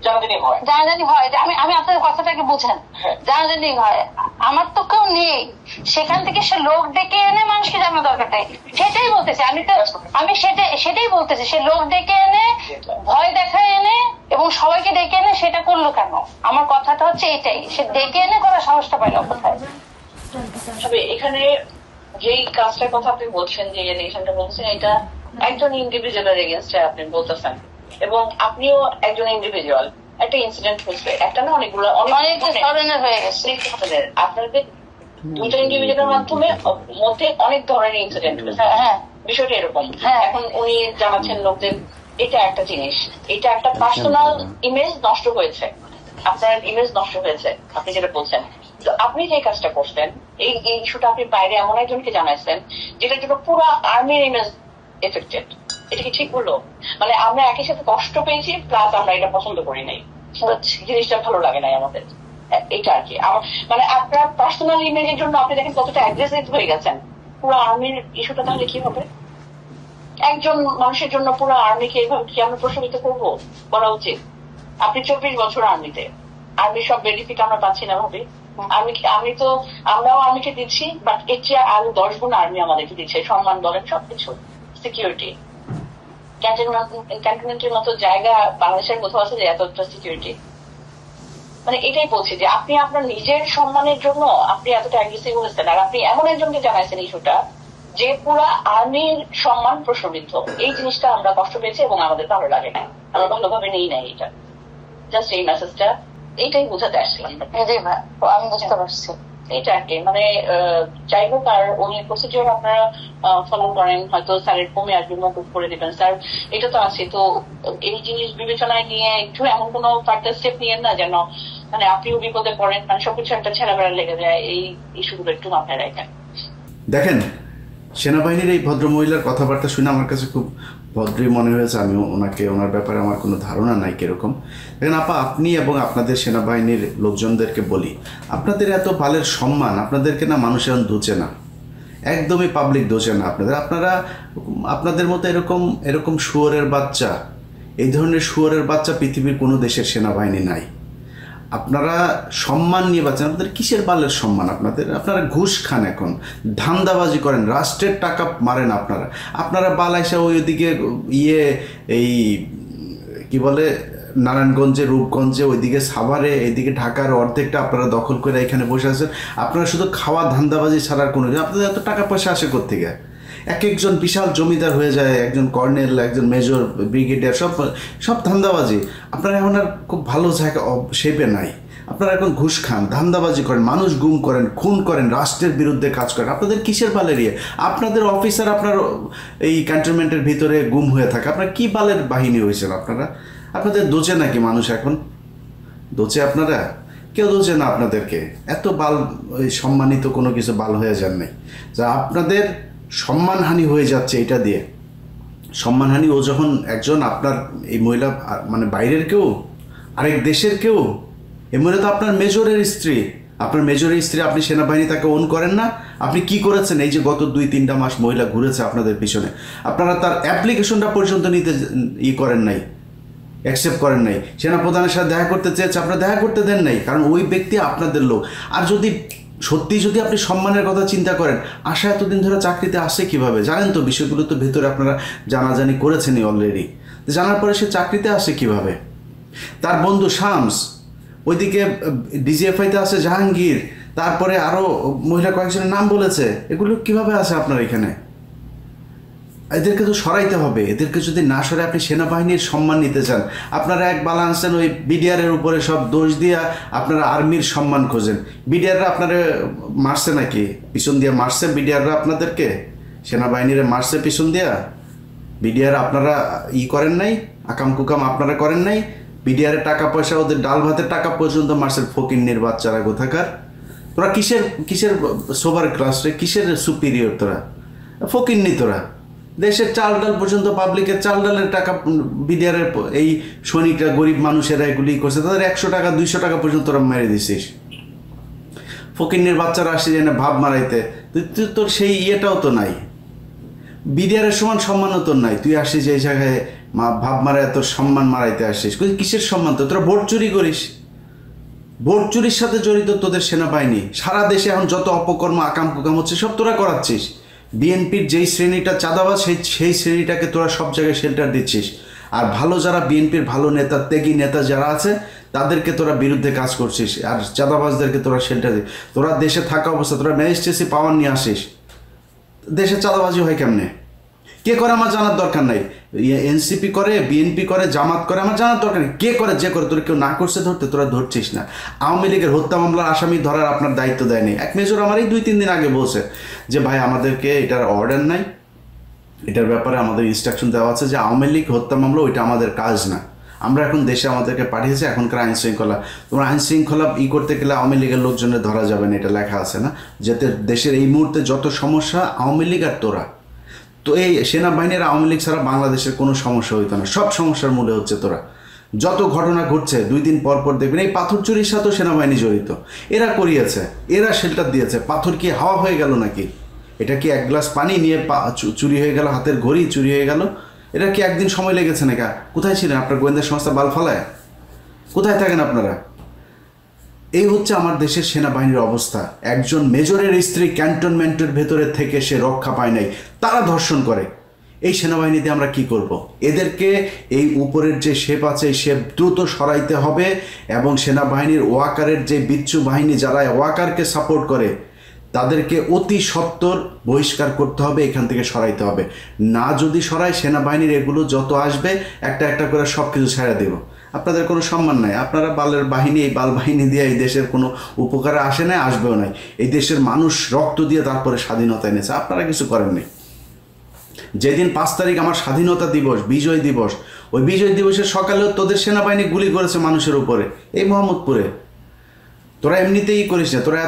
জানাজানি হয়। আমি আপনাদের কথাটাকে বুঝেন, জানাজানি হয়। আমার তো কেউ নেই, সেখান থেকে সে লোক ডেকে এনে মানুষকে জানানো দরকার নেই, সেটাই বলতেছি। আমি সেটাই বলতেছি, সে লোক ডেকে এনে ভয় দেখায় এনে এবং সবাইকে ডেকে এনে সেটা করলো কেন? আমার কথাটা হচ্ছে এটাই, সে ডেকে এনে করার সাহসটা পাইল কোথায়? তবে এখানে যেই কাজটার কথা আপনি বলছেন, যে এলিগেশনটা বলছেন, এটা একজন ইন্ডিভিজুয়ালের এগেইনস্টে আপনি বলতেছেন, এবং আপনিও একজন ইন্ডিভিজুয়াল। একটা ইনসিডেন্ট হয়েছে, একটা না অনেকগুলো, অনেক ধরনের হয়ে গেছে। আপনাদের দুইটা ইন্ডিভিজুয়ালের মধ্যে অনেক ধরনের ইনসিডেন্ট হয়েছে। বিষয়টা এরকম। এখন উনি জানাচ্ছেন লোকদের, এটা একটা জিনিস, এটা একটা পার্সোনাল ইমেজ নষ্ট হয়েছে, আপনার ইমেজ নষ্ট হয়েছে, আপনি যেটা বলছেন। তো আপনি যে কাজটা করছেন, এই ইস্যুটা আপনি বাইরে এমন একজনকে জানাইছেন যেটার জন্য পুরো আর্মির ইমেজ এফেক্টেড। এটা কি ঠিক হলো? মানে আমরা একই সাথে কষ্ট পেয়েছি, প্লাস আমরা এটা পছন্দ করি নাই, জিনিসটা ভালো লাগে নাই আমাদের, এটা আর কি। মানে আপনার পার্সোনাল ইমেজের জন্য আপনি দেখেন কতটা অ্যাগ্রেসিভ হয়ে গেছেন। পুরো আর্মির ইস্যুটা তাহলে কি হবে? একজন মানুষের জন্য পুরো আর্মিকে এইভাবে কি আমরা প্রশমিত করবো? করা উচিত? আপনি 24 বছর আর্মিতে, আর্মির সব বেনিফিট আমরা পাচ্ছি না ভাবি। আমরাও আর্মিকে দিচ্ছি, বাট এর চেয়ে আরো 10 গুণ আর্মি আমাদেরকে দিচ্ছে, সম্মান বলেন, সবকিছু, সিকিউরিটি। ক্যান্টনমেন্টের মতো জায়গা বাংলাদেশের কোথাও আছে যে এতটা সিকিউরিটি? মানে এটাই বলছি যে আপনি আপনার নিজের সম্মানের জন্য আপনি এতটা অ্যাগ্রেসিভ হয়েছেন, আর আপনি এমন একজনকে জানাইছেন ইস্যুটা যে পুরো আর্মির সম্মান প্রশ্নবিদ্ধ। এই জিনিসটা আমরা কষ্ট পেয়েছি এবং আমাদের ভালো লাগে না, আমরা ভালোভাবে নেই না। এটা জাস্ট এই মেসেজটা, এইটাই বোঝাতে আসছিলাম। আমি বুঝতে পারছি এইটা আর কি। মানে যাই হোক, আর উনি প্রসিডিওর আপনারা ফলো করেন, হয়তো স্যারের কমে আসবে, মকুব করে দিবেন স্যার, এটা তো আছে। তো এই জিনিস বিবেচনায় নিয়ে একটু এমন কোনো ফার্দার স্টেপ নিয়েন না যেন মানে আপনিও বিপদে পড়েন, মানে সবকিছু একটা ছেড়াবেড়া লেগে যায়। এই ইস্যুগুলো একটু মাথায় রাখেন। দেখেন, সেনাবাহিনীর এই ভদ্রমহিলার কথাবার্তা শুনে আমার কাছে খুব ভদ্রই মনে হয়েছে। আমি ওনার ব্যাপারে আমার কোনো ধারণা নাই কিরকম। দেখেন আপা, আপনি এবং আপনাদের সেনাবাহিনীর লোকজনদেরকে বলি, আপনাদের এত বালের সম্মান, আপনাদেরকে না মানুষ এখন দোচে না, একদমই পাবলিক দোচে না আপনাদের মতো এরকম শুয়োরের বাচ্চা, এই ধরনের শুয়োরের বাচ্চা পৃথিবীর কোনো দেশের সেনাবাহিনী নাই। আপনারা সম্মান নিয়ে বাঁচেন, আপনাদের কিসের বালের সম্মান? আপনারা ঘুষ খান, এখন ধান্দাবাজি করেন, রাষ্ট্রের টাকা মারেন। আপনারা বালাইসা ওইদিকে এই কি বলে নারায়ণগঞ্জে, রূপগঞ্জে, ওইদিকে সাভারে, এইদিকে ঢাকার অর্ধেকটা আপনারা দখল করে এখানে বসে আছেন। আপনারা শুধু খাওয়া ধান্দাবাজি ছাড়ার কোনো, আপনাদের এত টাকা পয়সা আসে কোত্থেকে? একজন বিশাল জমিদার হয়ে যায়, একজন কর্নেল, একজন মেজর, ব্রিগেডিয়ার, সব ধান্দাবাজি। আপনারা এখন আর খুব ভালো জায়গা শেপে নাই। আপনারা এখন ঘুষ খান, ধান্দাবাজি করেন, মানুষ গুম করেন, খুন করেন, রাষ্ট্রের বিরুদ্ধে কাজ করেন। আপনাদের কিসের বালের ইয়ে? আপনাদের অফিসার আপনার এই ক্যান্টনমেন্টের ভিতরে গুম হয়ে থাকে। আপনার কি বালের বাহিনী হয়েছেন আপনাদের দোচে নাকি মানুষ? এখন দোচে আপনারা? কেউ দোচে না আপনাদেরকে। এত বাল সম্মানিত কোনো কিছু বাল হয়ে যান নাই, যা আপনাদের সম্মানহানি হয়ে যাচ্ছে এটা দিয়ে। সম্মানহানি ও যখন একজন আপনার এই মহিলা, মানে বাইরের কেউ, আরেক দেশের কেউ, এই মহিলা তো আপনার মেজরের স্ত্রী, আপনার মেজরের স্ত্রী, আপনি সেনাবাহিনী তাকে ওন করেন না? আপনি কি করেছেন এই যে গত 2-3টা মাস মহিলা ঘুরেছে আপনাদের পিছনে? আপনারা তার অ্যাপ্লিকেশনটা পর্যন্ত নিতে করেন নাই, অ্যাকসেপ্ট করেন নাই। সেনাপ্রধানের সাথে দেখা করতে চেয়েছে, আপনারা দেখা করতে দেন নাই, কারণ ওই ব্যক্তি আপনাদের লোক। আর যদি আপনি সম্মানের কথা চিন্তা করেন, আশা এতদিন ধরে চাকরিতে আসে কিভাবে? জানেন তো বিষয়গুলো তো ভেতরে আপনারা জানাজানি করেছেনই অলরেডি। জানার পরে সে চাকরিতে আসে কিভাবে? তার বন্ধু শামস, ওইদিকে ডিজিএফআইতে আছে জাহাঙ্গীর, তারপরে আরও মহিলা কয়েকজনের নাম বলেছে, এগুলো কিভাবে আছে আপনার এখানে? এদেরকে তো সরাইতে হবে। এদেরকে যদি না সরাই আপনি সেনাবাহিনীর সম্মান নিতে চান, আপনারা এক বালা আনছেন ওই বিডিআরের উপরে সব দোষ দিয়া আপনারা আর্মির সম্মান খোঁজেন। বিডিআররা আপনারা মারছে নাকি? পিছন দিয়ে মারছে বিডিআররা আপনাদেরকে? সেনাবাহিনীরা মারছে পিছন দিয়া? বিডিআর আপনারা করেন নাই, আকাম কুকাম আপনারা করেন নাই? বিডিআরের টাকা পয়সা, ওদের ডাল ভাতের টাকা পর্যন্ত মারছে ফকিন্নির বাচ্চারা কোথাকার। তোরা কিসের সোভার ক্লাস রে? কিসের সুপিরিয়র তোরা? ফকিন্নি তোরা। দেশের চাল ডাল পর্যন্ত, পাবলিকের চাল ডালের টাকা বিডিআরের এই সৈনিকরা, গরিব মানুষেরা এগুলি করছে, তাদের 100 টাকা 200 টাকা পর্যন্ত তোরা মেরে দিছিস। ফকিন্নির বাচ্চারা আসছে যেন ভাব মারাইতে, তুই তোর সেই ইয়েটাও তো নাই, বিডিআরের সমান সম্মানও তোর নাই। তুই আসিস এই জায়গায় ভাব মারায় তোর সম্মান মারাইতে আসিস। কিসের সম্মান? তো তোরা ভোট চুরি করিস, ভোট চুরির সাথে জড়িত তোদের সেনাবাহিনী। সারা দেশে এখন যত অপকর্ম আকাম কুকাম হচ্ছে সব তোরা করাচ্ছিস। বিএনপির যেই শ্রেণীটা চাঁদাবাজ, সেই শ্রেণীটাকে তোরা সব জায়গায় শেল্টার দিচ্ছিস। আর ভালো যারা বিএনপির ভালো নেতা, ত্যাগী নেতা যারা আছে, তাদেরকে তোরা বিরুদ্ধে কাজ করছিস, আর চাঁদাবাজদেরকে তোরা শেল্টার দিস। তোরা দেশে থাকা অবস্থা তোরা ম্যাজিস্ট্রেসি পাওয়ার নিয়ে আসিস। দেশে চাঁদাবাজি হয় কেমনে? কে করে আমার জানার দরকার নাই। এনসিপি করে, বিএনপি করে, জামাত করে, আমার জানার দরকার নেই। কে করে, যে করে, তোর কেউ না করছে ধরতে, তোরা ধরছিস না। আওয়ামী লীগের হত্যা মামলার আসামি ধরার আপনার দায়িত্ব দেয়নি। এক মেজর আমার এই 2-3 দিন আগে বলছে যে ভাই আমাদেরকে এটার অর্ডার নাই, এটার ব্যাপারে আমাদের ইনস্ট্রাকশন দেওয়া আছে যে আওয়ামী লীগ হত্যা মামলা ওইটা আমাদের কাজ না। আমরা এখন দেশে আমাদেরকে পাঠিয়েছে, এখনকার আইন শৃঙ্খলা, তোমরা আইন শৃঙ্খলা করতে গেলে আওয়ামী লীগের লোকজনের ধরা যাবে না, এটা লেখা আছে না? যাতে দেশের এই মুহূর্তে যত সমস্যা আওয়ামী লীগ আর তোরা, তো এই সেনাবাহিনীর আওয়ামী লীগ ছাড়া বাংলাদেশের কোনো সমস্যা হইতো না। সব সমস্যার মূলে হচ্ছে তোরা। যত ঘটনা ঘটছে 2 দিন পর পর দেখবেন এই পাথর চুরির সাথেও সেনাবাহিনী জড়িত। এরা করিয়েছে, এরা শেল্টার দিয়েছে। পাথর কি হাওয়া হয়ে গেল নাকি? এটা কি 1 গ্লাস পানি নিয়ে চুরি হয়ে গেল? হাতের ঘড়ি চুরি হয়ে গেল? এটা কি একদিন সময় লেগেছে নাকি? কোথায় ছিলেন আপনার গোয়েন্দা সংস্থা বাল ফালায়? কোথায় থাকেন আপনারা? এই হচ্ছে আমার দেশের সেনাবাহিনীর অবস্থা। একজন মেজরের স্ত্রী ক্যান্টনমেন্টের ভেতরে থেকে সে রক্ষা পায় নাই, তারা ধর্ষণ করে। এই সেনাবাহিনীতে আমরা কি করব? এদেরকে এই উপরের যে শেপ আছে এই শেপ দ্রুত সরাইতে হবে, এবং সেনাবাহিনীর ওয়াকারের যে বিচ্ছু বাহিনী যারা ওয়াকারকে সাপোর্ট করে তাদেরকে অতি সত্বর বহিষ্কার করতে হবে, এখান থেকে সরাইতে হবে। না যদি সরাই, সেনাবাহিনীর এগুলো যত আসবে একটা একটা করে সব কিছু ছেড়ে দেব। আপনাদের কোনো সম্মান নাই। আপনারা বালের বাহিনী, এই বাল বাহিনী দিয়ে এই দেশের কোনো উপকারে আসে নাই, আসবেও নাই। এই দেশের মানুষ রক্ত দিয়ে তারপরে স্বাধীনতা এনেছে, আপনারা কিছু করেননি। যেদিন 5 তারিখ আমার স্বাধীনতা দিবস, বিজয় দিবস, ওই বিজয় দিবসের সকালেও তোদের সেনাবাহিনী গুলি করেছে মানুষের উপরে, এই মোহাম্মদপুরে। তোরা এমনিতেই করিস না, তোরা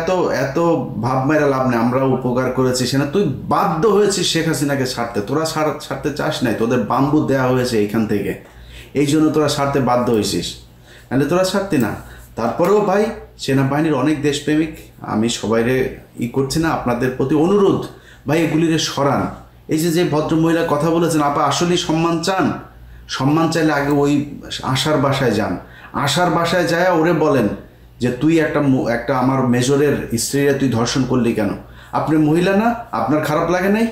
এত ভাব মেরা লাভ নেই। আমরা উপকার করেছি সেনা, তুই বাধ্য হয়েছিস শেখ হাসিনাকে ছাড়তে। তোরা ছাড়তে চাস নাই, তোদের বাম্বু দেওয়া হয়েছে এইখান থেকে, এই জন্য তোরা ছাড়তে বাধ্য হয়েছিস, নাহলে তোরা ছাড়তি না। তারপরেও ভাই, সেনাবাহিনীর অনেক দেশপ্রেমিক, আমি সবাইরে করছি না, আপনাদের প্রতি অনুরোধ ভাই এগুলিরে সরান। এই যে ভদ্রমহিলা কথা বলেছেন, আপা আসলেই সম্মান চান? সম্মান চাইলে আগে ওই আশার বাসায় যান। আশার বাসায় যায় ওরে বলেন যে তুই একটা আমার মেজরের স্ত্রীরা তুই ধর্ষণ করলি কেন? আপনি মহিলা না? আপনার খারাপ লাগে নাই?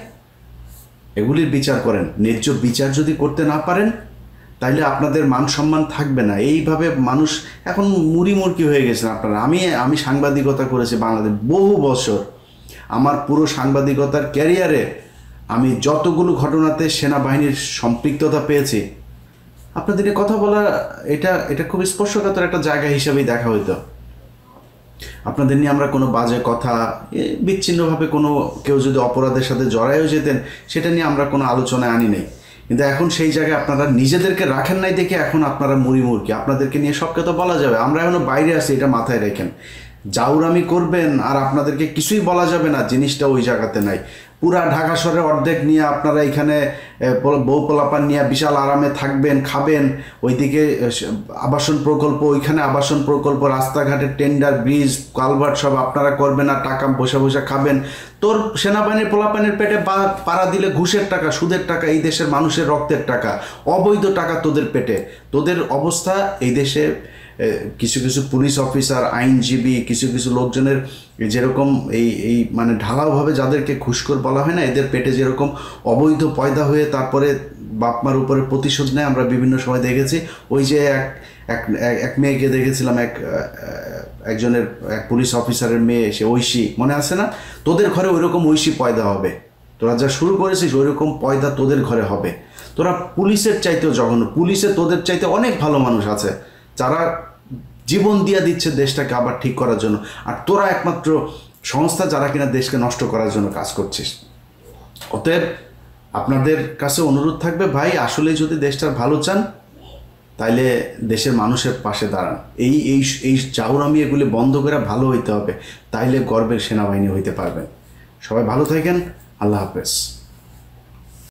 এগুলির বিচার করেন। ন্যায্য বিচার যদি করতে না পারেন তাইলে আপনাদের মান সম্মান থাকবে না। এইভাবে মানুষ এখন মুড়কি হয়ে গেছেন আপনারা। আমি সাংবাদিকতা করেছি বাংলাদেশ বহু বছর। আমার পুরো সাংবাদিকতার ক্যারিয়ারে আমি যতগুলো ঘটনাতে সেনাবাহিনীর সম্পৃক্ততা পেয়েছি, আপনাদের কথা বলা এটা খুব স্পর্শকাতর একটা জায়গা হিসাবেই দেখা হইতো। আপনাদের নিয়ে আমরা কোনো বাজে কথা, বিচ্ছিন্নভাবে কোনো কেউ যদি অপরাধের সাথে জড়ায়ও যেতেন, সেটা নিয়ে আমরা কোনো আলোচনায় আনি নাই। কিন্তু এখন সেই জায়গায় আপনারা নিজেদেরকে রাখেন নাই দেখে এখন আপনারা মুড়কি। আপনাদেরকে নিয়ে সব কথা বলা যাবে, আমরা এখনো বাইরে আছি, এটা মাথায় রাখেন। জাউরামি করবেন আর আপনাদেরকে কিছুই বলা যাবে না, জিনিসটা ওই জায়গাতে নাই। পুরা ঢাকা শহরে অর্ধেক নিয়ে আপনারা এখানে বউ পোলাপান নিয়ে বিশাল আরামে থাকবেন, খাবেন। ওইদিকে আবাসন প্রকল্প, ওইখানে আবাসন প্রকল্প, রাস্তাঘাটের টেন্ডার, ব্রিজ, কালভার্ট সব আপনারা করবেন আর টাকা বসে বসে খাবেন। তোর সেনাবাহিনীর পোলাপানের পেটে পাড়া দিলে ঘুষের টাকা, সুদের টাকা, এই দেশের মানুষের রক্তের টাকা, অবৈধ টাকা তোদের পেটে। তোদের অবস্থা এই দেশে কিছু কিছু পুলিশ অফিসার, আইনজীবী, কিছু কিছু লোকজনের যেরকম এই মানে ঢালাওভাবে যাদেরকে ঘুষখোর বলা হয় না, এদের পেটে যেরকম অবৈধ পয়দা হয়ে তারপরে বাপমার উপরে প্রতিশোধ নেয় আমরা বিভিন্ন সময় দেখেছি। ওই যে এক মেয়েকে দেখেছিলাম, একজনের এক পুলিশ অফিসারের মেয়ে, সে ঐশী, মনে আছে না? তোদের ঘরে ওইরকম ঐশী পয়দা হবে। তোরা যা শুরু করেছিস ওইরকম পয়দা তোদের ঘরে হবে। তোরা পুলিশের চাইতেও জঘন্য। পুলিশে তোদের চাইতে অনেক ভালো মানুষ আছে যারা জীবন দিয়ে দিচ্ছে দেশটাকে আবার ঠিক করার জন্য, আর তোরা একমাত্র সংস্থা যারা কিনা দেশকে নষ্ট করার জন্য কাজ করছিস। অতএব আপনাদের কাছে অনুরোধ থাকবে, ভাই আসলে যদি দেশটার ভালো চান তাইলে দেশের মানুষের পাশে দাঁড়ান। এই চাউরামি এগুলি বন্ধ করে ভালো হইতে হবে, তাইলে গর্বের সেনাবাহিনী হইতে পারবেন। সবাই ভালো থাকেন, আল্লাহ হাফেজ।